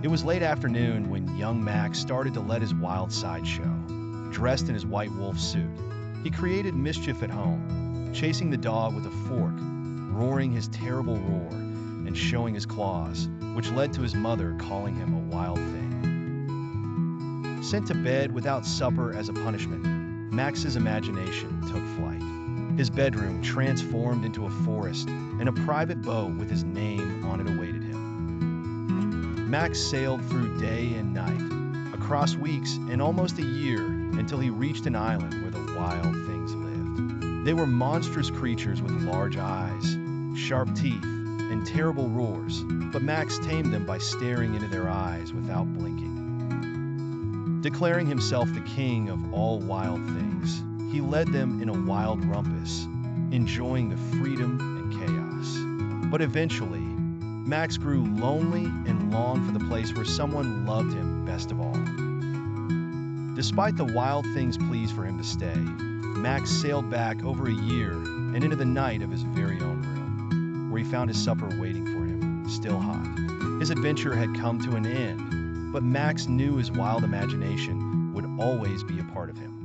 It was late afternoon when young Max started to let his wild side show. Dressed in his white wolf suit, he created mischief at home, chasing the dog with a fork, roaring his terrible roar, and showing his claws, which led to his mother calling him a wild thing. Sent to bed without supper as a punishment, Max's imagination took flight. His bedroom transformed into a forest, and a private boat with his name on it awaited him. Max sailed through day and night, across weeks and almost a year, until he reached an island where the wild things lived. They were monstrous creatures with large eyes, sharp teeth, and terrible roars, but Max tamed them by staring into their eyes without blinking. Declaring himself the king of all wild things, he led them in a wild rumpus, enjoying the freedom and chaos. But eventually, Max grew lonely and longed for the place where someone loved him best of all. Despite the wild things' pleas for him to stay, Max sailed back over a year and into the night of his very own room, where he found his supper waiting for him, still hot. His adventure had come to an end, but Max knew his wild imagination would always be a part of him.